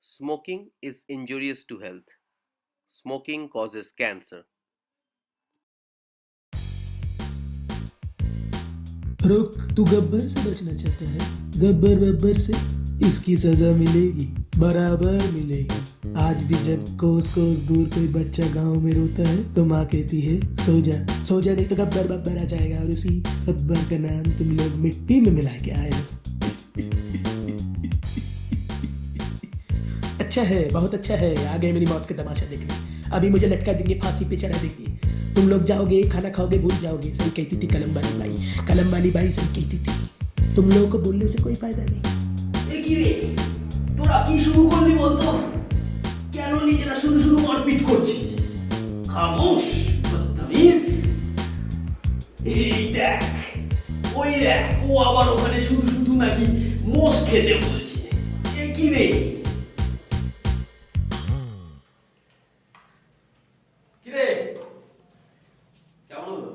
Smoking is injurious to health. Smoking causes cancer. रुक, तू गब्बर से बचना चाहता है? गब्बर बब्बर से इसकी सजा मिलेगी, बराबर मिलेगी। आज भी जब कोस कोस दूर कोई बच्चा गांव में रोता है तो माँ कहती है सो जा, सो जा नहीं तो गब्बर बब्बर आ जाएगा और उसी गब्बर का नाम तुम लोग मिट्टी में मिला के आए हो। अच्छा है, बहुत अच्छा है। आ गए मेरी मौत का तमाशा देखने। अभी मुझे लटका देंगे, फांसी पे चढ़ा देंगे। तुम लोग जाओगे, खाना खाओगे, भूल जाओगे। सही कहती थी कलम वाली बाई, कलम वाली बाई सही कहती थी। तुम लोगों को बोलने से कोई फायदा नहीं। তোরা কি শুরু করলি বলতো? কেন নিজেরা শুধু শুধু মারপিট করছিস? খামোশ বদতমিজ। এই দেখ, ওই দেখ, ও আবার ওখানে শুধু শুধু নাকি মোষ খেতে বলছে। এ কি রে? কি রে? কেমন হলো?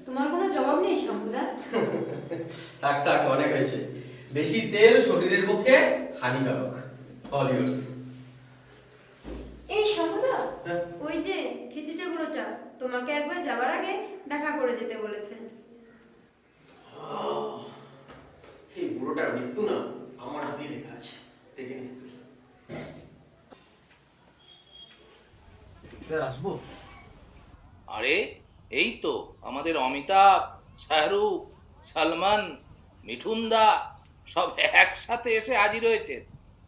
তোমার কোনো জবাব নেই শম্ভুদা? থাক থাক, অনেক হয়েছে। বেশি তেল শরীরের পক্ষে হানিকারক। All years. এই শম্ভুদা, হ্যাঁ? ওই যে খিচুটা গুঁড়োটা তোমাকে একবার যাবার আগে দেখা করে যেতে বলেছে। এই বুড়োটার মৃত্যু না আমার হাতেই লেখা আছে, দেখে নিস তুই। স্যার আসবো? আরে এই তো আমাদের অমিতাভ, শাহরুখ, সালমান, মিঠুনদা সব একসাথে এসে হাজির হয়েছে।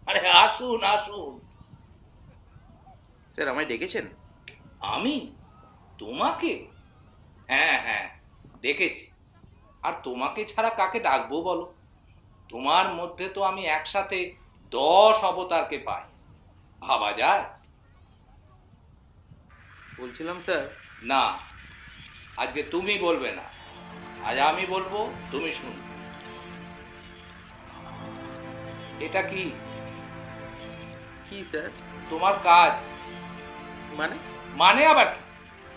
আরে আসুন আসুন। স্যার, আমায় ডেকেছেন? আমি তোমাকে? হ্যাঁ হ্যাঁ দেখেছি। আর তোমাকে ছাড়া কাকে ডাকবো বলো? তোমার মধ্যে তো আমি একসাথে 10 অবতারকে পাই। ভাবা যায়? বলছিলাম স্যার, না, আজকে তুমি বলবে না, আজ আমি বলবো, তুমি শুনবে। এটা কি? কি স্যার? তোমার কাজ। মানে? মানে আবার কি?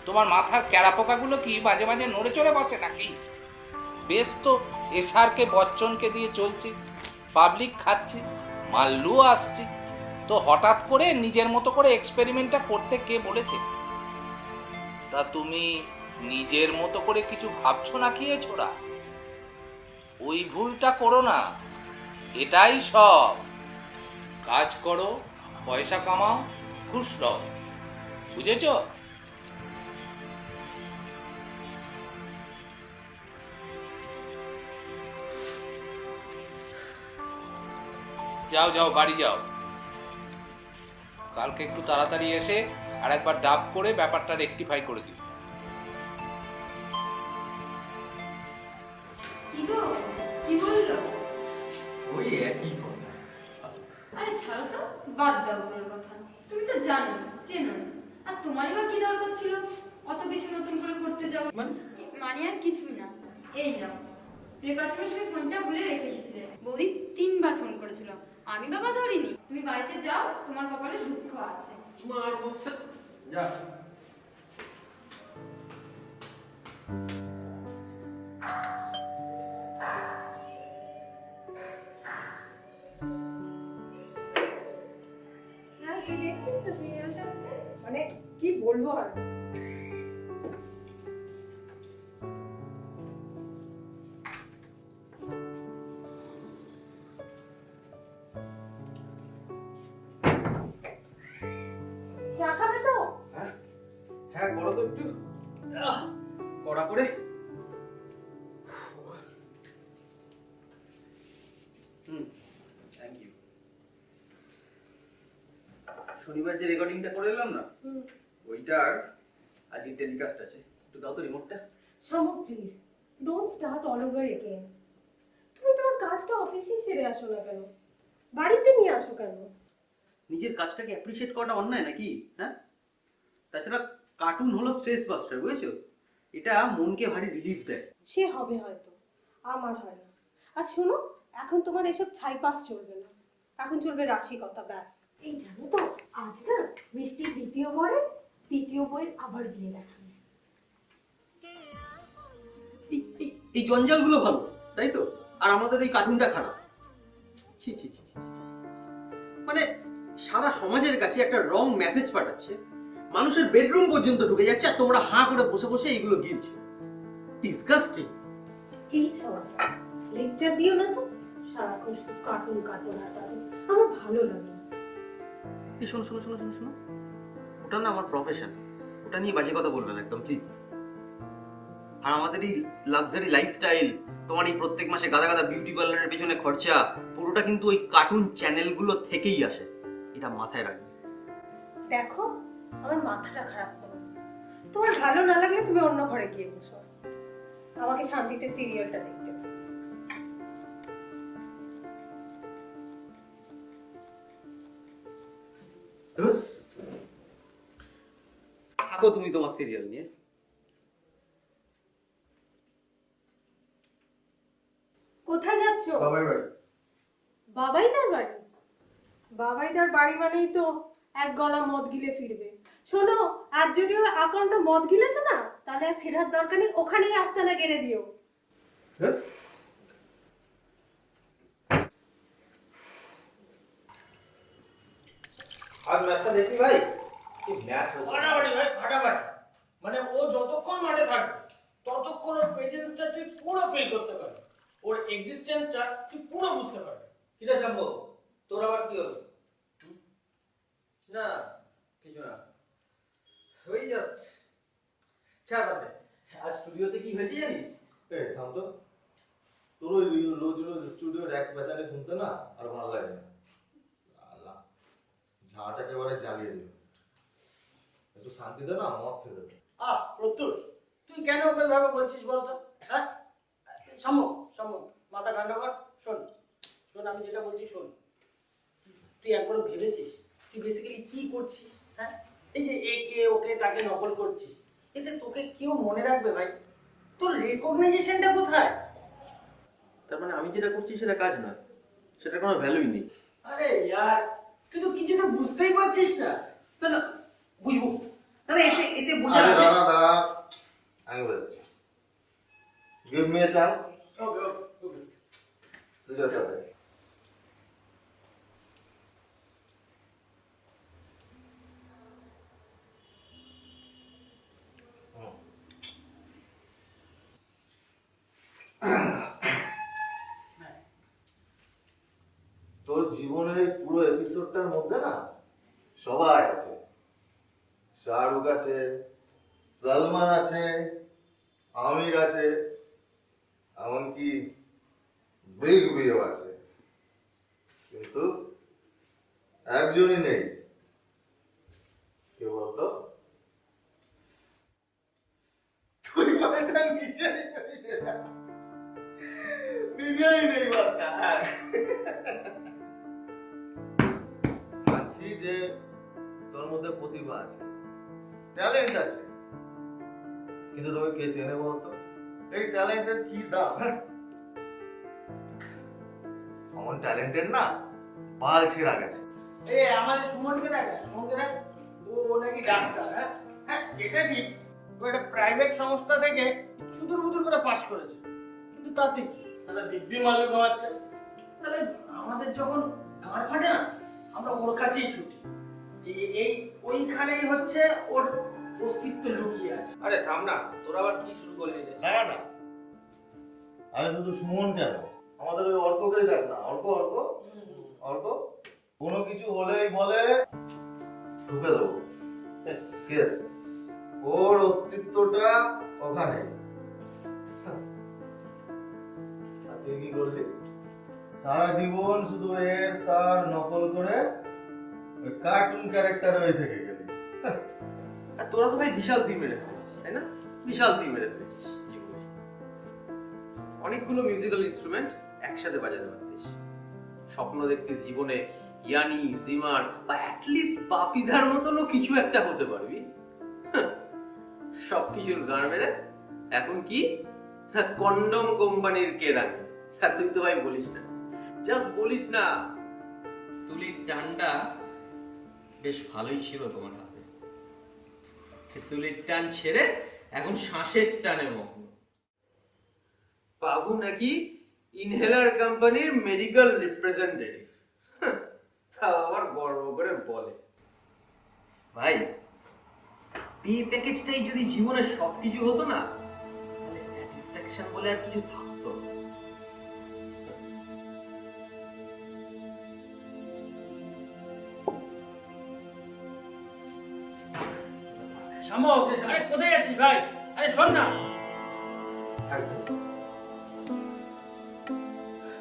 তোমার মাথার ক্যারাপোকাগুলো কি মাঝে মাঝে নড়ে চড়ে বসে নাকি? বেশ তো, এসআরকে বচ্চনকে দিয়ে চলছে, পাবলিক খাচ্ছে, মাল্লু আসছে, তো হঠাৎ করে নিজের মতো করে এক্সপেরিমেন্টটা করতে কে বলেছে? তা তুমি নিজের মতো করে কিছু ভাবছো না কি ছোড়া? ওই ভুলটা করো না। এটাই সব। কাজ করো, পয়সা কামাও, খুশ রও। বুঝেছ? যাও যাও, বাড়ি যাও। কালকে একটু তাড়াতাড়ি এসে আর একবার ডাব করে ব্যাপারটা রেকটিফাই করে দিও। কি গো, কি বললো? ওই একই কথা। আরে ছাড়ো তো, বাদ দাও ওর কথা। তুমি তো জানো, চেনো, আর তোমারই বা কি দরকার ছিল অত কিছু নতুন করে করতে যাওয়া? মানে আর কিছুই না। এই নাও, রেকর্ড করে তুমি ফোনটা ভুলে রেখে এসেছিলে। বৌদি 3বার ফোন করেছিল, আমি বাবা ধরিনি। তুমি বাড়িতে যাও, তোমার কপালে দুঃখ আছে। মারবো। যা। তুই দেখছিস তো সিরিয়ালটা আজকে? মানে কি বলবো আর, চা খাবে তো? হ্যাঁ হ্যাঁ, করো তো একটু। কড়া করে। Thank you. শনিবার যে রেকর্ডিংটা করে এলাম না, ওইটার আজকে টেলিকাস্ট আছে। একটু দাও তো রিমোটটা। Somu please don't start all over again. তুমি তোমার কাজটা অফিসেই সেরে আসো না কেন, বাড়িতে নিয়ে আসো কেন? নিজের কাজটাকে অ্যাপ্রিশিয়েট করাটা অন্যায় নাকি? হ্যাঁ, তাছাড়া কার্টুন হলো স্ট্রেস বাস্টার, বুঝেছো? এটা মনকে ভারী রিলিফ দেয়। সে হবে হয়তো, আমার হয় না। আর শোনো, এখন তোমার এসব ছাইপাস চলবে না, এখন চলবে রাশিকতা, ব্যাস। এই জানো তো, আজ না মিষ্টির দ্বিতীয় বইয়ের আবার বিয়ে দেখাবে। এই জঞ্জালগুলো ভালো, তাই তো? আর আমাদের এই কার্টুনটা খারাপ। ছি ছি ছি ছি। মানে সারা সমাজের কাছে একটা রং মেসেজ পাঠাচ্ছে, মানুষের বেডরুম পর্যন্ত ঢুকে যাচ্ছে, আর তোমরা হাঁ করে বসে বসে এইগুলো গিলছো। ডিসগাস্টিং। প্লিজ লেকচার দিও না তো, সারাক্ষণ শুধু কার্টুন কার্টুন আর কার্টুন, আমার ভালো লাগে না। এই শোনো শোনো শোনো শোনো শোনো, ওটা না আমার প্রফেশন, ওটা নিয়ে বাজে কথা বলবে না একদম প্লিজ। আর আমাদের এই লাক্সারি লাইফস্টাইল, তোমার এই প্রত্যেক মাসে গাদা গাদা বিউটি পার্লারের পেছনে খরচা, পুরোটা কিন্তু ওই কার্টুন চ্যানেলগুলো থেকেই আসে, এটা মাথায় রাখবে। দেখো, আমার মাথাটা খারাপ করো। তোমার ভালো না লাগলে তুমি অন্য ঘরে গিয়ে বসো, আমাকে শান্তিতে সিরিয়ালটা দেখতে দাও। থাকো তুমি তোমার সিরিয়াল নিয়ে। কোথায় যাচ্ছ? বাবার বাড়ি। বাবাইদার বাড়ি? বাবাইদার বাড়ি মানেই তো এক গলা মদ গিলে ফিরবে। শোনো, আর যদিও আকাউন্টে মদ গিলেছো না, তাহলে আর ফেরার দরকার নেই, ওখানেই আস্তানা গেড়ে দিও। আর ম্যাচটা দেখি ভাই, কি ম্যাচ হচ্ছে। ফাটাফাটি ভাই, ফাটাফাটি। মানে ও যতক্ষণ মাঠে থাকবে ততক্ষণ ওর প্রেজেন্সটা তুই পুরো ফিল করতে পারবি, ওর এক্সিস্টেন্সটা তুই পুরো বুঝতে পারবি। কিরে শম্ভু, তোর আবার কি হলো? না কিছু না, ওই জাস্ট ছাড় বাদ দে। আজ স্টুডিওতে কি হয়েছে জানিস? এই থাম তো, তোর ওই রোজ রোজ স্টুডিওর এক বেচারে শুনতে না আর ভালো লাগে না। আল্লাহ, ঝাঁট একেবারে জ্বালিয়ে দিল। একটু শান্তিতে না মদ খেতে দে। প্রত্যুষ, তুই কেন ওকে ভাবে বলছিস বলতো? হ্যাঁ, সম্ভব মাথা ঠান্ডা কর। শোন শোন, আমি যেটা বলছি শোন। তুই একবার ভেবেছিস তুই বেসিক্যালি কি করছিস? হ্যাঁ, এই যে একে ওকে তাকে নকল করছিস, এতে তোকে কেউ মনে রাখবে ভাই? তোর রেকগনাইজেশনটা কোথায়? তার মানে আমি যেটা করছি সেটা কাজ নয়, সেটার কোনো ভ্যালুই নেই। আরে ইয়ার, তুই তো কিছু তো বুঝতেই পারছিস না। না বুঝবো না, এতে এতে বোঝা আরে আছে। দাঁড়া, আমি বলছি, গিভ মি এ চান্স। ওকে। সিগারেটটা দে। তোর জীবনের এই পুরো এপিসোডটার মধ্যে না সবাই আছে। শাহরুখ আছে, সালমান আছে, আমির আছে, এমনকি বিগ বিও আছে, কিন্তু একজনই নেই। কে বলতো? তুই কথা নিজেই নেই বার্তা। মানছি যে তোর মধ্যে প্রতিভা আছে, ট্যালেন্ট আছে, কিন্তু তোকে কে চেনে বলতো? এই ট্যালেন্টের কি দাম? আমার ট্যালেন্টের না বাল ছেঁড়া গেছে। আমাদের সুমনকে দেখ, ও নাকি ডাক্তার। হ্যাঁ, এটা ঠিক, ও একটা প্রাইভেট সংস্থা থেকে চুদুর বুদুর করে পাশ করেছে, কিন্তু তাতে কি সারা দিব্যি মালু খাওয়াচ্ছে। তাহলে আমাদের যখন গাঁড় ফাটে না, আমরা ওর কাছেই ছুটি। এই ওইখানেই হচ্ছে ওর অস্তিত্ব লুকিয়ে আছে। আরে থাম না, তোরা আবার কি শুরু করলি রে? না, আরে শুধু সুমন কেন, আমাদের ওই অর্ককেই দেখ না। অর্ক কোনো কিছু হলেই বলে ঢুকে দেবো কেস, ওর অস্তিত্বটা ওখানে। আর তুই কি করলি? সারা জীবন শুধু এর তার নকল করে কার্টুন ক্যারেক্টার হয়ে থেকে গেলি। আর তোরা তো ভাই বিশাল তুই মেরে ফেলেছিস, তাই না? বিশাল তুই মেরে ফেলেছিস জীবনে। অনেকগুলো মিউজিক্যাল ইনস্ট্রুমেন্ট একসাথে বাজাতে পারতিস, স্বপ্ন দেখতিস জীবনে ইয়ানি, জিমার বা অ্যাটলিস্ট বাপিদার মতনও কিছু একটা হতে পারবি। সবকিছুর গান মেরে এখন কি কন্ডম কোম্পানির কেরানি। আর তুই তো ভাই বলিস না, জাস্ট বলিস না। তুলির টানটা বেশ ভালোই ছিল তোমার হাতে, সে তুলির টান ছেড়ে এখন শ্বাসের টানে মগ্ন। বাবু নাকি ইনহেলার কোম্পানির মেডিকেল রিপ্রেজেন্টেটিভ, তা আবার গর্ব করে ভাই, পে প্যাকেজটাই যদি জীবনের সবকিছু হতো না, তাহলে স্যাটিসফ্যাকশন বলে আর কিছু থাকতো না। শামক, আরে কোথায় যাচ্ছিস ভাই? আরে শোন না। থাকবে।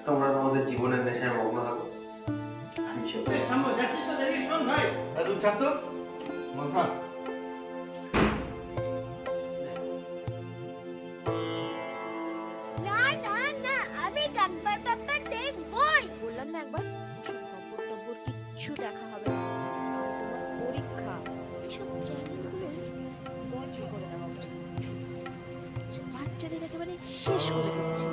তোমরা তোমাদের জীবনের নেশায় মগ্ন থাকো, আমি চলে এই শামক, যাচ্ছিস তো দেখি, শোন ভাই। তুই ছাড় তো মাথা। না না না, আমি গাব্বার গাব্বার দেখবই। বললাম না একবার, ওসব গব্বর টব্বর কিচ্ছু দেখা হবে না। কাল তোমার পরীক্ষা, এসব চ্যানেলগুলো বন্ধ করে দেওয়া উচিত। সব বাচ্চাদের একেবারে শেষ করে দিচ্ছে।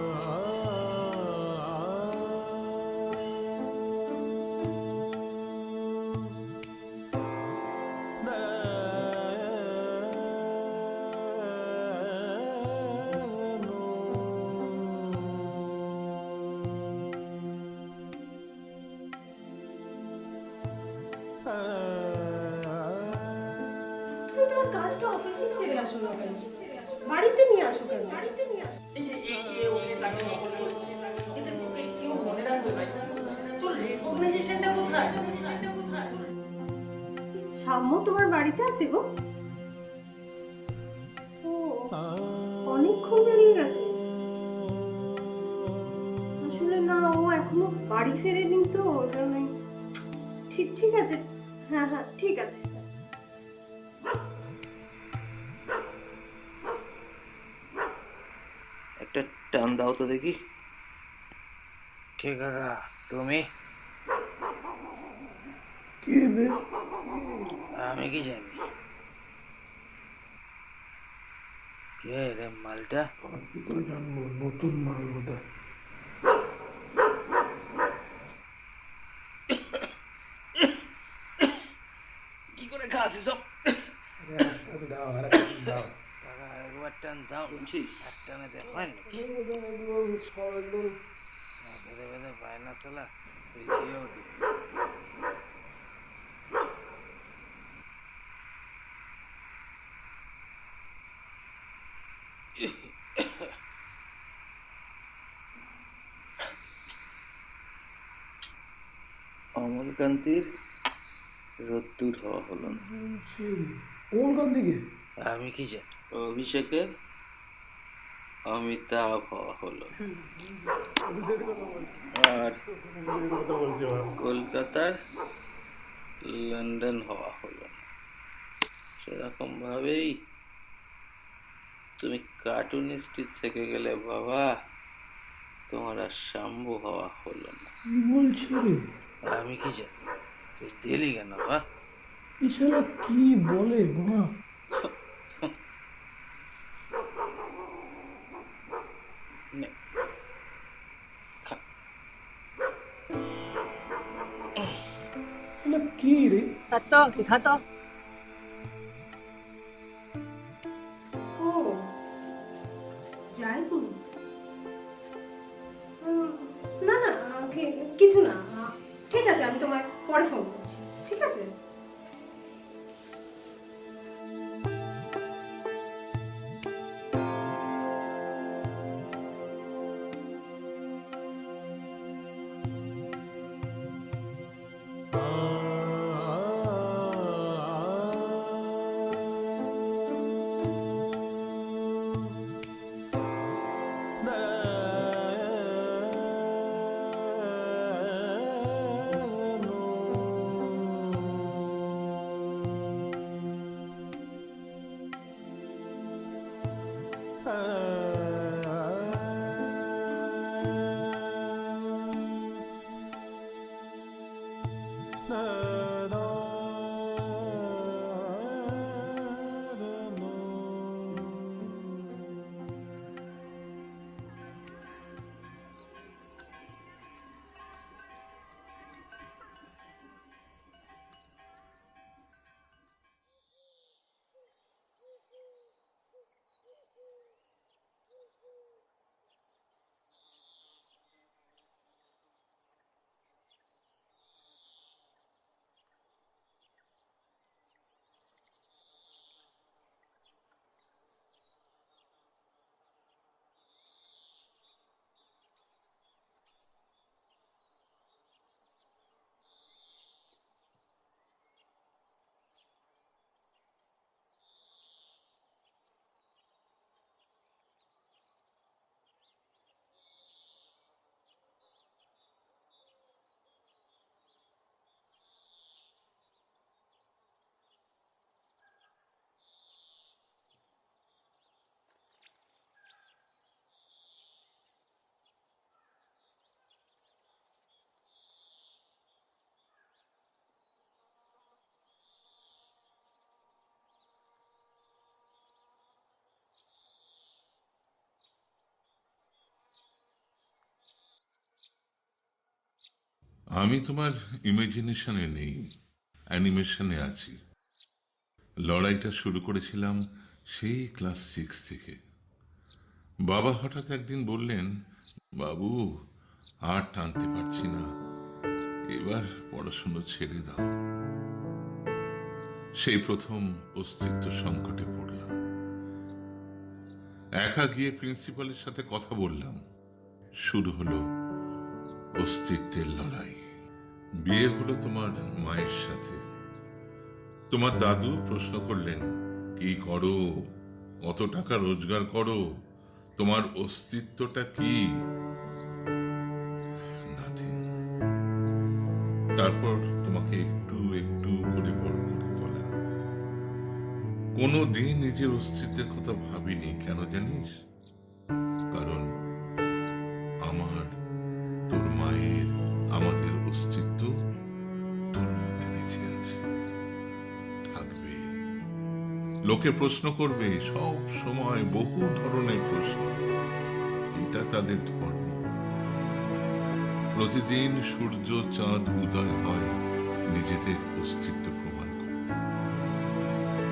তুমি তোমার কাজটা অফিসে ছেড়ে আসো না কেন? বাড়িতে নিয়ে আসো কেন? বাড়িতে নিয়ে আসো। এই যে একে ওকে তাকে নকল করছে, এতে তোকে কেউ মনে রাখবে ভাই? তোর রেকগনাইজেশনটা কোথায়? সাম্য তোমার বাড়িতে আছে গো? ও, অনেকক্ষণ বেরিয়ে গেছে। আসলে না, ও এখনো বাড়ি ফেরেনি তো, ওই জন্যই। ঠিক ঠিক আছে, হ্যাঁ হ্যাঁ ঠিক আছে। একটা টান দাও তো দেখি। কে কাকা তুমি? কি বে? আমি কি জানি কে রে মালটা? আর কি করে জানবো? নতুন মাল বোধহয়। কি করে খাস এসব? একটা দাও, আর একটা দাও। কাকা একবার টান দাও। বলছিস? এক টানে দে হয় নাকি? সব একদম বেঁধে বেঁধে বায়না চলা দিয়েও দি। অমলকান্তির রোদ্দুর হওয়া হলো না। বলছি, কোনখান দিকে? আমি কি জানি? অভিষেকের অমিতাভ হওয়া হলো না। আর কলকাতার লন্ডন হওয়া হলো না। সেরকম ভাবেই তুমি কার্টুনিস্টের থেকে গেলে বাবা, তোমার আর শাম্ভু হওয়া হলো না। কি বলছি রে? আমি কি জানি? তুই দিলি কেন বা? এছাড়া কি বলে মা? নে, এছাড়া কি রে? ও, যাই বলুন। না না, কিছু না। ঠিক আছে, আমি তোমায় পরে ফোন করছি। ঠিক আছে। আমি তোমার ইমাজিনেশনে নেই, অ্যানিমেশনে আছি। লড়াইটা শুরু করেছিলাম সেই ক্লাস 6 থেকে। বাবা হঠাৎ একদিন বললেন, বাবু আর টানতে পারছি না, এবার পড়াশুনো ছেড়ে দাও। সেই প্রথম অস্তিত্ব সংকটে পড়লাম। একা গিয়ে প্রিন্সিপালের সাথে কথা বললাম। শুরু হলো অস্তিত্বের লড়াই। বিয়ে হলো তোমার মায়ের সাথে। তোমার দাদু প্রশ্ন করলেন, কি করো, কত টাকা রোজগার করো, তোমার অস্তিত্বটা কি? নাথিং। তারপর তোমাকে একটু একটু করে বড় করে তোলা। কোনোদিন নিজের অস্তিত্বের কথা ভাবিনি, কেন জানিস? কারণ আমার, তোর মায়ের, আমাদের অস্তিত্ব তোর মধ্যে বেঁচে আছে, থাকবে। লোকে প্রশ্ন করবে, সব সময় বহু ধরনের প্রশ্ন। এটা তাদের ধর্ম। প্রতিদিন সূর্য চাঁদ উদয় হয় নিজেদের অস্তিত্ব প্রমাণ করতে।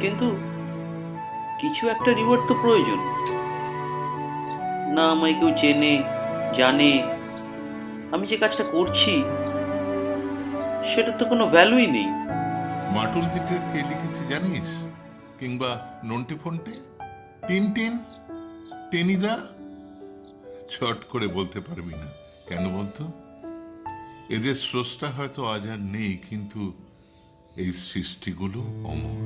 কিন্তু কিছু একটা রিওয়ার্ড তো প্রয়োজন। না আমায় কেউ চেনে, জানে, আমি যে কাজটা করছি সেটার তো কোনো ভ্যালুই নেই। মাটুল দিকের কে লিখেছে জানিস? কিংবা নন্টে ফন্টে, টিনটিন, টেনিদা? চট করে বলতে পারবি না, কেন বলতো? এদের স্রষ্টা হয়তো আজ আর নেই, কিন্তু এই সৃষ্টিগুলো অমর।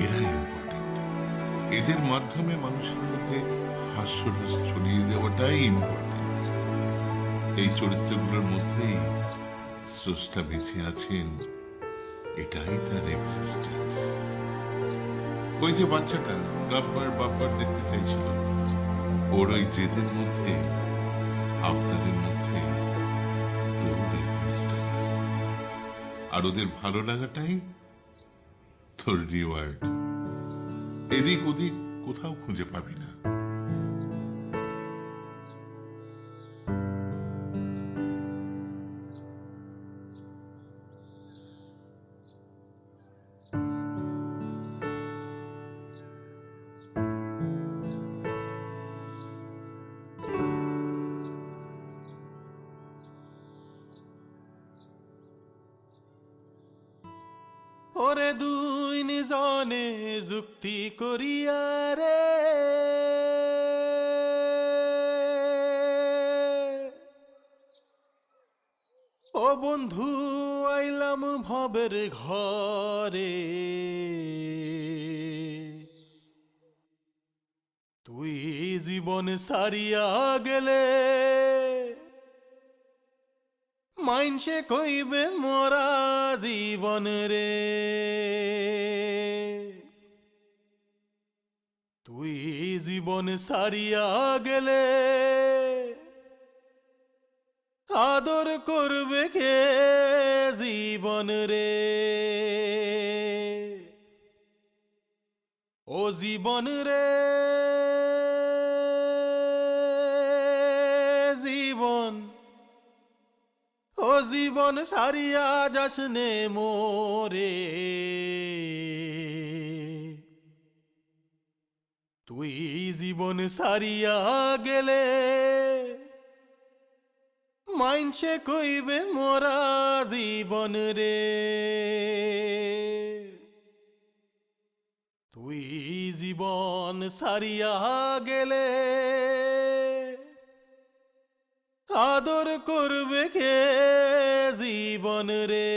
এরা ইম্পর্টেন্ট। এদের মাধ্যমে মানুষের মধ্যে হাস্যরস ছড়িয়ে দেওয়াটাই ইম্পর্টেন্ট। এই চরিত্রগুলোর মধ্যেই স্রষ্টা বেঁচে আছেন, এটাই তার এক্সিস্টেন্স। ওই যে বাচ্চাটা গাব্বার বাব্বার দেখতে চাইছিল, ওর ওই জেদের মধ্যে, আবদারের মধ্যে তোর এক্সিস্টেন্স। আর ওদের ভালো লাগাটাই তোর রিওয়ার্ড। এদিক ওদিক কোথাও খুঁজে পাবি না। ওরে দুই নিজনে যুক্তি করিয়া রে, ও বন্ধু আইলাম ভবের ঘরে। তুই জীবন সারিয়া গেলে মাইনসে কইবে মোরা জীবন রে। তুই জীবন সারিয়া গেলে আদর করবে কে জীবন রে। ও জীবন রে, জীবন, ও জীবন সারিয়া যাসনে মোরে। তুই জীবন সারিয়া গেলে মাইনসে কইবে মোরা জীবন রে। তুই জীবন সারিয়া গেলে আদর করবে কে জীবন রে।